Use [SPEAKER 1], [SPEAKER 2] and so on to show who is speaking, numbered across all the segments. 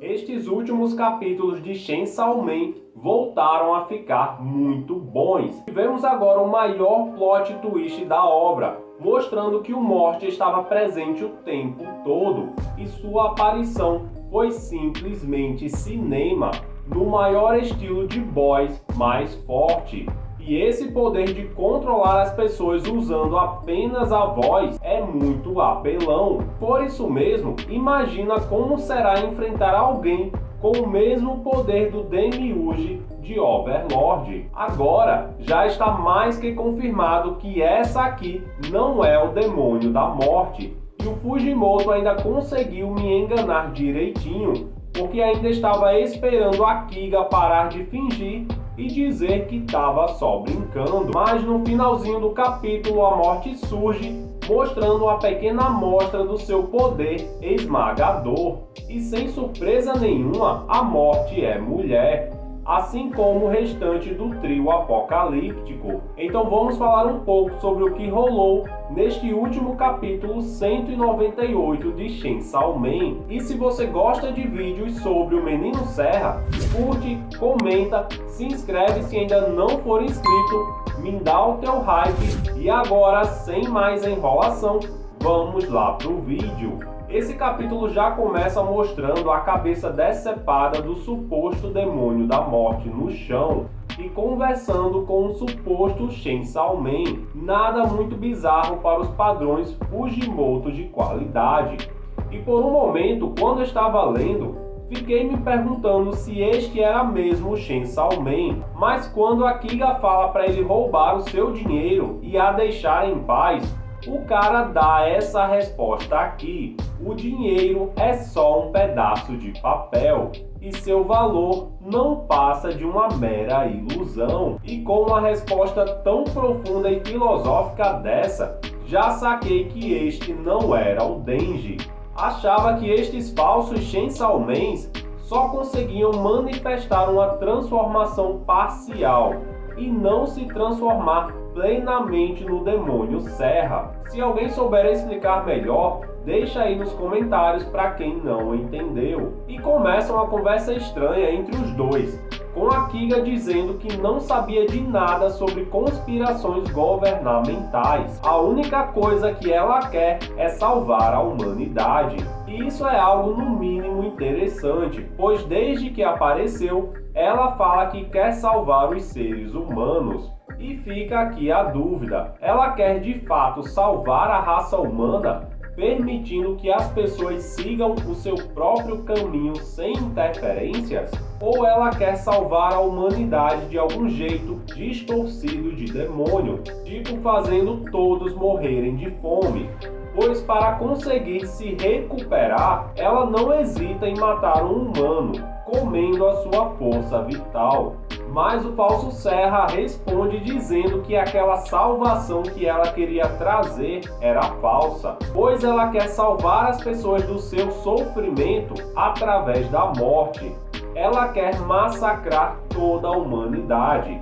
[SPEAKER 1] Estes últimos capítulos de Chainsaw Man voltaram a ficar muito bons. Tivemos agora o maior plot twist da obra, mostrando que o Morty estava presente o tempo todo e sua aparição foi simplesmente cinema, no maior estilo de Boys mais forte. E esse poder de controlar as pessoas usando apenas a voz é muito apelão. Por isso mesmo, imagina como será enfrentar alguém com o mesmo poder do Demiurge de Overlord. Agora, já está mais que confirmado que essa aqui não é o demônio da morte. E o Fujimoto ainda conseguiu me enganar direitinho, porque ainda estava esperando a Kiga parar de fingir e dizer que estava só brincando. Mas no finalzinho do capítulo a morte surge, mostrando uma pequena amostra do seu poder esmagador. E sem surpresa nenhuma, a morte é mulher, assim como o restante do trio apocalíptico. Então vamos falar um pouco sobre o que rolou neste último capítulo 198 de Chainsaw Man. E se você gosta de vídeos sobre o Menino Serra, curte, comenta, se inscreve se ainda não for inscrito, me dá o teu hype. E agora, sem mais enrolação, vamos lá pro vídeo. Esse capítulo já começa mostrando a cabeça decepada do suposto demônio da morte no chão e conversando com o suposto Chainsaw Man. Nada muito bizarro para os padrões Fujimoto de qualidade. E por um momento, quando eu estava lendo, fiquei me perguntando se este era mesmo o Chainsaw Man. Mas quando a Kiga fala para ele roubar o seu dinheiro e a deixar em paz, o cara dá essa resposta aqui: o dinheiro é só um pedaço de papel e seu valor não passa de uma mera ilusão. E com uma resposta tão profunda e filosófica dessa, já saquei que este não era o Denji. Achava que estes falsos Chainsaw Mans só conseguiam manifestar uma transformação parcial e não se transformar plenamente no demônio Serra. Se alguém souber explicar melhor, deixa aí nos comentários para quem não entendeu. E começa uma conversa estranha entre os dois, com a Kiga dizendo que não sabia de nada sobre conspirações governamentais. A única coisa que ela quer é salvar a humanidade. E isso é algo no mínimo interessante, pois desde que apareceu, ela fala que quer salvar os seres humanos. E fica aqui a dúvida: ela quer de fato salvar a raça humana, permitindo que as pessoas sigam o seu próprio caminho sem interferências? Ou ela quer salvar a humanidade de algum jeito distorcido de demônio, tipo fazendo todos morrerem de fome? Pois para conseguir se recuperar, ela não hesita em matar um humano, comendo a sua força vital. Mas o falso Serra responde dizendo que aquela salvação que ela queria trazer era falsa, pois ela quer salvar as pessoas do seu sofrimento através da morte. Ela quer massacrar toda a humanidade.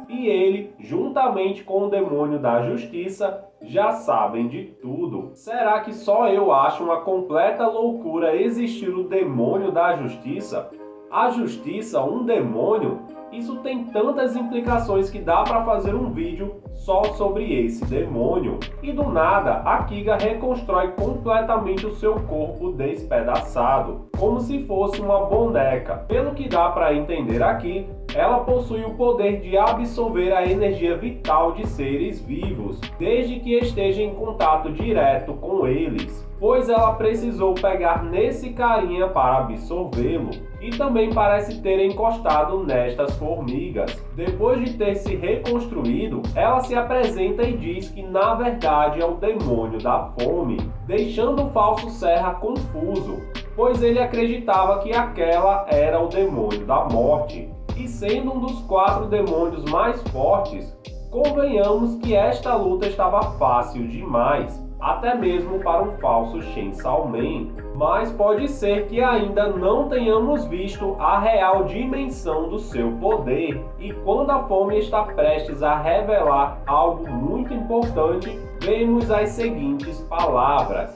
[SPEAKER 1] E ele, juntamente com o demônio da justiça, já sabem de tudo. Será que só eu acho uma completa loucura existir o demônio da justiça? A justiça, um demônio? Isso tem tantas implicações que dá para fazer um vídeo só sobre esse demônio. E do nada, a Kiga reconstrói completamente o seu corpo despedaçado, como se fosse uma boneca. Pelo que dá para entender aqui, ela possui o poder de absorver a energia vital de seres vivos, desde que esteja em contato direto com eles, pois ela precisou pegar nesse carinha para absorvê-lo. E também parece ter encostado nestas formigas. Depois de ter se reconstruído, ela se apresenta e diz que na verdade é o demônio da fome, deixando o falso Serra confuso, pois ele acreditava que aquela era o demônio da morte. E sendo um dos 4 demônios mais fortes, convenhamos que esta luta estava fácil demais, até mesmo para um falso Chainsaw Man. Mas pode ser que ainda não tenhamos visto a real dimensão do seu poder. E quando a fome está prestes a revelar algo muito importante, vemos as seguintes palavras: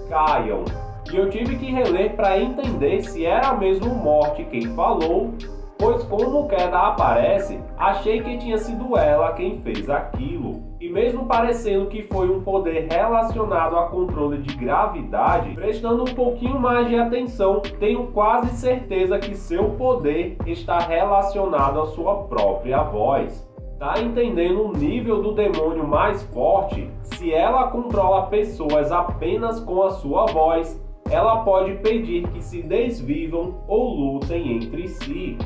[SPEAKER 1] caiam. e eu tive que reler para entender se era mesmo o Morte quem falou, pois como o Queda aparece, achei que tinha sido ela quem fez aquilo. E mesmo parecendo que foi um poder relacionado a controle de gravidade, prestando um pouquinho mais de atenção, tenho quase certeza que seu poder está relacionado à sua própria voz. Tá entendendo o nível do demônio mais forte? Se ela controla pessoas apenas com a sua voz, ela pode pedir que se desvivam ou lutem entre si,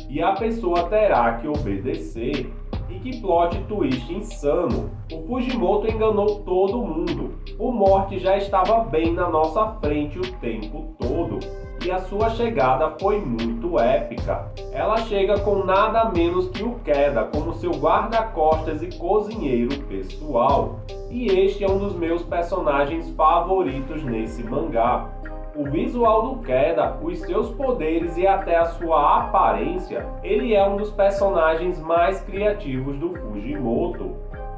[SPEAKER 1] e a pessoa terá que obedecer. E que plot twist insano! O Fujimoto enganou todo mundo. O Morte já estava bem na nossa frente o tempo todo. E a sua chegada foi muito épica. Ela chega com nada menos que o Queda como seu guarda-costas e cozinheiro pessoal. E este é um dos meus personagens favoritos nesse mangá. O visual do Queda, os seus poderes e até a sua aparência, ele é um dos personagens mais criativos do Fujimoto.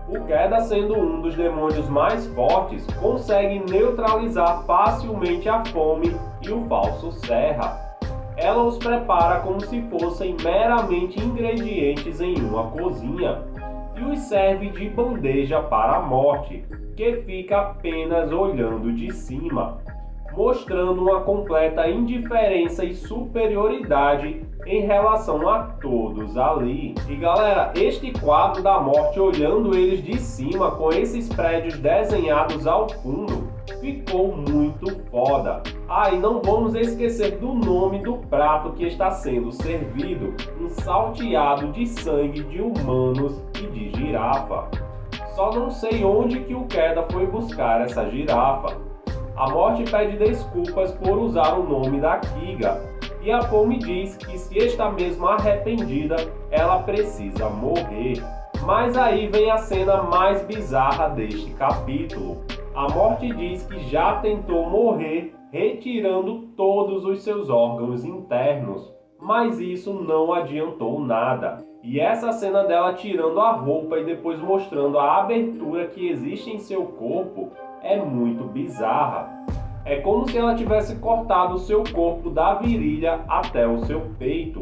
[SPEAKER 1] O Queda, sendo um dos demônios mais fortes, consegue neutralizar facilmente a fome e o falso Serra. Ela os prepara como se fossem meramente ingredientes em uma cozinha e os serve de bandeja para a Morte, que fica apenas olhando de cima, mostrando uma completa indiferença e superioridade em relação a todos ali. E galera, este quadro da Morte olhando eles de cima com esses prédios desenhados ao fundo ficou muito foda. Ah, e não vamos esquecer do nome do prato que está sendo servido, um salteado de sangue de humanos e de girafa. Só não sei onde que o Queda foi buscar essa girafa. A Morte pede desculpas por usar o nome da Kiga, e a Pome diz que se está mesmo arrependida, ela precisa morrer. Mas aí vem a cena mais bizarra deste capítulo. A Morte diz que já tentou morrer retirando todos os seus órgãos internos, mas isso não adiantou nada. E essa cena dela tirando a roupa e depois mostrando a abertura que existe em seu corpo é muito bizarra. É como se ela tivesse cortado o seu corpo da virilha até o seu peito.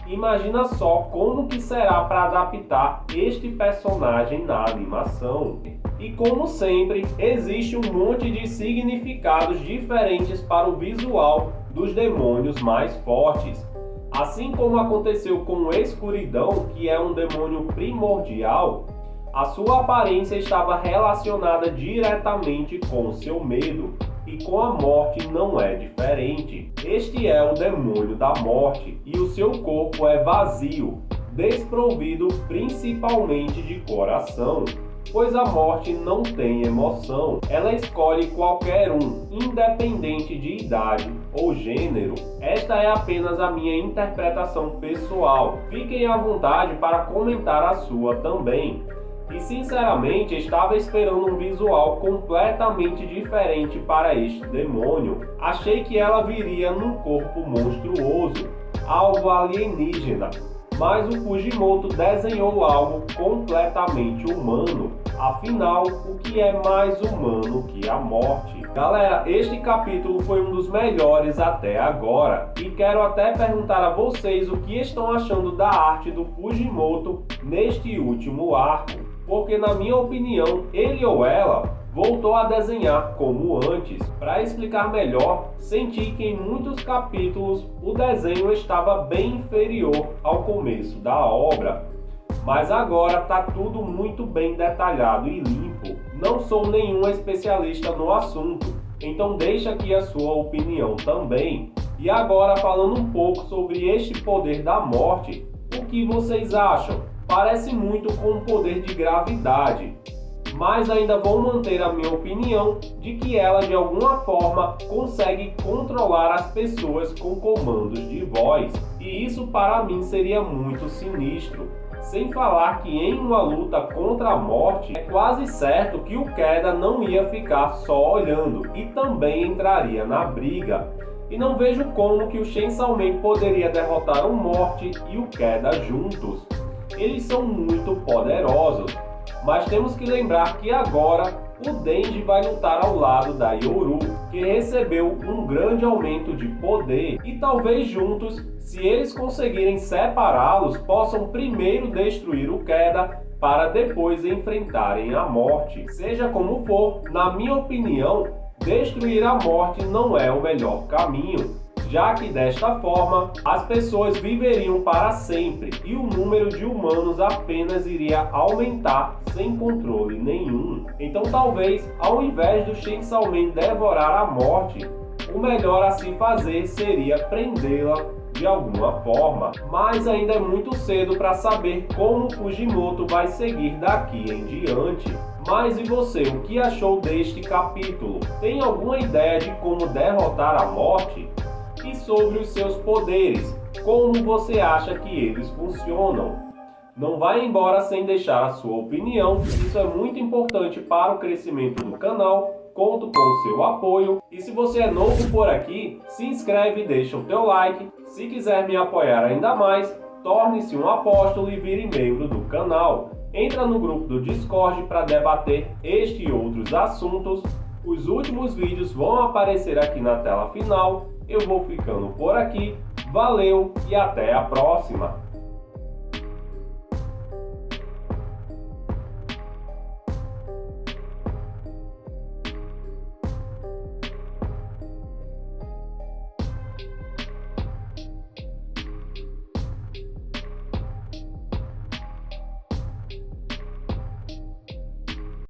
[SPEAKER 1] Imagina só como que será para adaptar este personagem na animação. E como sempre, existe um monte de significados diferentes para o visual dos demônios mais fortes. Assim como aconteceu com Escuridão, que é um demônio primordial, a sua aparência estava relacionada diretamente com seu medo, e com a Morte não é diferente. Este é o demônio da Morte, e o seu corpo é vazio, desprovido principalmente de coração, pois a Morte não tem emoção. Ela escolhe qualquer um, independente de idade ou gênero. Esta é apenas a minha interpretação pessoal. Fiquem à vontade para comentar a sua também. E sinceramente estava esperando um visual completamente diferente para este demônio. Achei que ela viria num corpo monstruoso, algo alienígena, mas o Fujimoto desenhou algo completamente humano. Afinal, o que é mais humano que a Morte? Galera, este capítulo foi um dos melhores até agora, e quero até perguntar a vocês o que estão achando da arte do Fujimoto neste último arco, porque na minha opinião, ele ou ela voltou a desenhar como antes. Para explicar melhor, senti que em muitos capítulos o desenho estava bem inferior ao começo da obra, mas agora está tudo muito bem detalhado e limpo. Não sou nenhum especialista no assunto, então deixa aqui a sua opinião também. E agora falando um pouco sobre este poder da Morte, o que vocês acham? Parece muito com o poder de gravidade, mas ainda vou manter a minha opinião de que ela de alguma forma consegue controlar as pessoas com comandos de voz, e isso para mim seria muito sinistro. Sem falar que em uma luta contra a Morte, é quase certo que o Queda não ia ficar só olhando e também entraria na briga. E não vejo como que o Chainsaw Man poderia derrotar o Morte e o Queda juntos. Eles são muito poderosos, mas temos que lembrar que agora o Denji vai lutar ao lado da Yoru, que recebeu um grande aumento de poder, e talvez juntos, se eles conseguirem separá-los, possam primeiro destruir o Queda para depois enfrentarem a morte. Seja como for, na minha opinião, destruir a morte não é o melhor caminho, já que desta forma as pessoas viveriam para sempre e o número de humanos apenas iria aumentar sem controle nenhum. Então talvez, ao invés do Chainsaw Man devorar a morte, o melhor a se fazer seria prendê-la de alguma forma. Mas ainda é muito cedo para saber como Fujimoto vai seguir daqui em diante. Mas e você, o que achou deste capítulo? Tem alguma ideia de como derrotar a morte? E sobre os seus poderes, como você acha que eles funcionam? Não vai embora sem deixar a sua opinião, isso é muito importante para o crescimento do canal. Conto com o seu apoio, e se você é novo por aqui, se inscreve e deixa o teu like. Se quiser me apoiar ainda mais, torne-se um apóstolo e vire membro do canal. Entra no grupo do Discord para debater este e outros assuntos. Os últimos vídeos vão aparecer aqui na tela final. Eu vou ficando por aqui. Valeu e até a próxima!